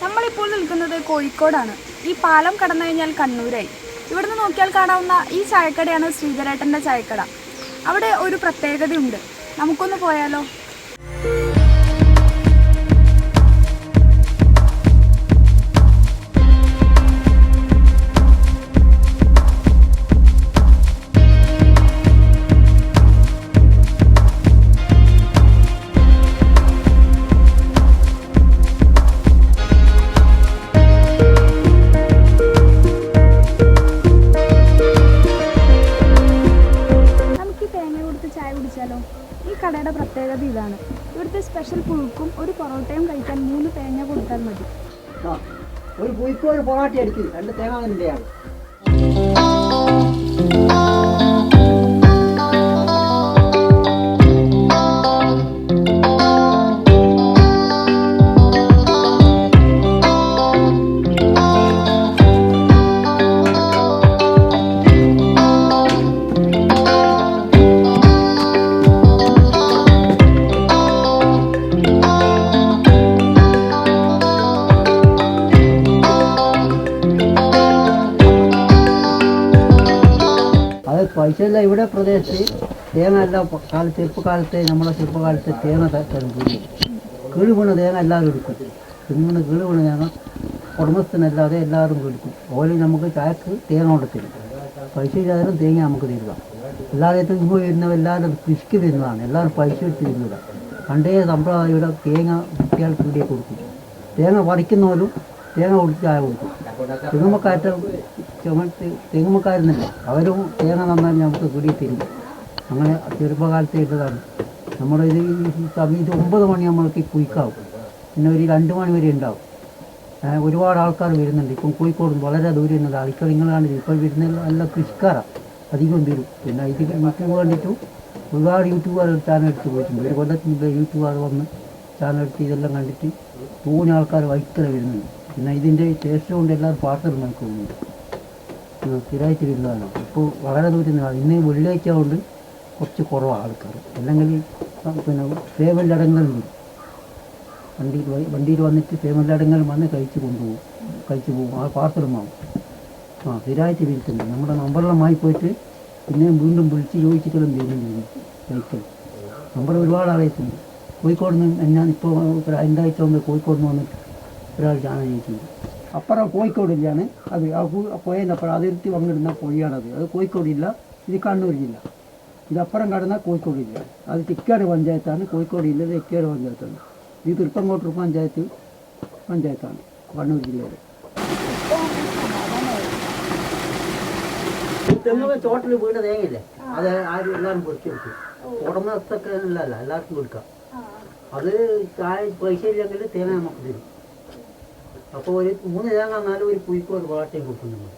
നമ്മളിപ്പോൾ നിൽക്കുന്നത് കോഴിക്കോടാണ്. ഈ പാലം കടന്നു കഴിഞ്ഞാൽ കണ്ണൂരായി. ഇവിടുന്ന് നോക്കിയാൽ കാണാവുന്ന ഈ ചായക്കടയാണ് ശ്രീധരേട്ടൻ്റെ ചായക്കട. അവിടെ ഒരു പ്രത്യേകതയുണ്ട്. നമുക്കൊന്ന് പോയാലോ? ചായ കുടിച്ചാലോ? ഈ കടയുടെ പ്രത്യേകത ഇതാണ്. ഇവിടുത്തെ സ്പെഷ്യൽ പുഴുക്കും ഒരു പൊറോട്ടയും കഴിക്കാൻ 3 തേങ്ങ കൊടുത്താൽ മതി. ഒരു പുഴുക്കും ഒരു പൊറോട്ട അടിക്കും, 2 തേങ്ങ. പൈസയെല്ലാം ഇവിടെ പ്രദേശത്ത് തേങ്ങ എല്ലാം ചെറുപ്പകാലത്തെ നമ്മളെ ചെറുപ്പകാലത്തെ തേങ്ങ കീഴ് വീണ തേങ്ങ എല്ലാവരും എടുക്കും. പിന്നെ കീഴ് വീണ തേങ്ങ ഉടമസ്ഥനല്ലാതെ എല്ലാവരും കൊടുക്കും. ഓരോ നമുക്ക് ചായക്ക് തേങ്ങ കൊണ്ട് തരും. പൈസ ഇല്ലാതെ തേങ്ങ നമുക്ക് തരിക. എല്ലാവരും ഇങ്ങോട്ട് വരുന്നവർ എല്ലാവരും കൃഷിക്ക് വരുന്നതാണ്. എല്ലാവരും പൈസ എടുത്ത് തരുന്നില്ല. പണ്ടേ സമ്പ്രദായം ഇവിടെ തേങ്ങ കുട്ടികൾ പീടിയെ കൊടുക്കും. തേങ്ങ പറിക്കുന്നവരും തേങ്ങ കൊടുത്ത് ചായ കൊടുക്കും. തെങ്ങുമക്കാരുന്നില്ല, അവരും തേങ്ങ നന്നാൽ നമുക്ക് പിടി തരും. അങ്ങനെ ചെറുപ്പകാലത്തെ ഇട്ടതാണ്. നമ്മുടെ ഇത് സമയം 9 മണി നമ്മൾക്ക് കുയിക്കാവും. പിന്നെ ഒരു 2 മണി വരെ ഉണ്ടാവും. ഒരുപാട് ആൾക്കാർ വരുന്നുണ്ട്. ഇപ്പം കോഴിക്കോട് വളരെ ദൂരം നിന്നുണ്ട്. ആൾക്കാർ നിങ്ങളാണ് ഇപ്പോൾ വരുന്ന നല്ല കൃഷിക്കാരാണ് അധികം വരും. പിന്നെ ഇത് യൂട്യൂബ് കണ്ടിട്ടും ഒരുപാട് യൂട്യൂബുകാർ ചാനൽ എടുത്ത് പോയിട്ടുണ്ട്. ഒരു കൊല്ലത്തിൻ്റെ യൂട്യൂബുകാർ വന്ന് ചാനൽ എടുത്ത് ഇതെല്ലാം കണ്ടിട്ട് തോന്നിയ ആൾക്കാർ വൈക്കല വരുന്നുണ്ട്. പിന്നെ ഇതിൻ്റെ ടേസ്റ്റ് കൊണ്ട് എല്ലാവരും പാർസൽ നോക്കുന്നുണ്ട്. സ്ഥിരമായിട്ട് വരുന്നതാണ്. ഇപ്പോൾ വളരെ ദൂരം നിന്നാണ്. ഇന്ന് വെള്ളിയാഴ്ച കൊണ്ട് കുറച്ച് കുറവാണ് ആൾക്കാർ. അല്ലെങ്കിൽ പിന്നെ ഫേമല്ലടങ്ങളിൽ വരും. വണ്ടിയിൽ വന്നിട്ട് ഫേമല്ലടങ്ങളിൽ വന്ന് കഴിച്ച് പോകും. ആ പാർസലും വാങ്ങും. സ്ഥിരമായിട്ട് വിൽക്കുന്നുണ്ട്. നമ്മുടെ നമ്പറിലുമായി പോയിട്ട് പിന്നെയും വീണ്ടും വിളിച്ച് ചോദിച്ചിട്ടെല്ലാം വരുന്നുണ്ട് കഴിക്കൽ. നമ്പർ ഒരുപാട് അറിയിട്ടുണ്ട്. കോഴിക്കോട് നിന്ന് ഞാൻ ഇപ്പോൾ 2 ആഴ്ച മുമ്പ് കോഴിക്കോട് നിന്ന് വന്നിട്ട് ഒരാൾ ചാനൽ ചോദിക്കുന്നത്. അപ്പുറം കോഴിക്കോടില്ലാണ് അത്. ആ പുഴേൻ്റെ അപ്പുറം അതിർത്തി പങ്കിടുന്ന പുഴയാണത്. അത് കോഴിക്കോടില്ല, ഇത് കണ്ണൂർ ജില്ല. ഇതപ്പുറം കടന്നാൽ കോഴിക്കോടില്ല. അത് ചിക്കാട് പഞ്ചായത്താണ്. കോഴിക്കോട് ഇല്ലത് ചിക്കാട് പഞ്ചായത്താണ്. ഇത് തൃപ്പങ്കോട്ടൂർ പഞ്ചായത്താണ് കണ്ണൂർ ജില്ലയിൽ. തെങ്ങ് ചോട്ടിൽ വീട് തേങ്ങയില്ലേ, അത് ആരും എല്ലാവരും പൊടിച്ചു കൊടുക്കും. ഉടമസ്ഥൊക്കെ അല്ല, എല്ലാവർക്കും കൊടുക്കാം. അത് ചായ പൈസ ഇല്ലെങ്കിൽ തേങ്ങ നമുക്ക് തരും. അപ്പോൾ ഒരു 3 തേങ്ങ എന്നാലും ഒരു പുഴുക്കും ഒരു പൊറോട്ടയും കൊടുക്കും നമ്മൾ.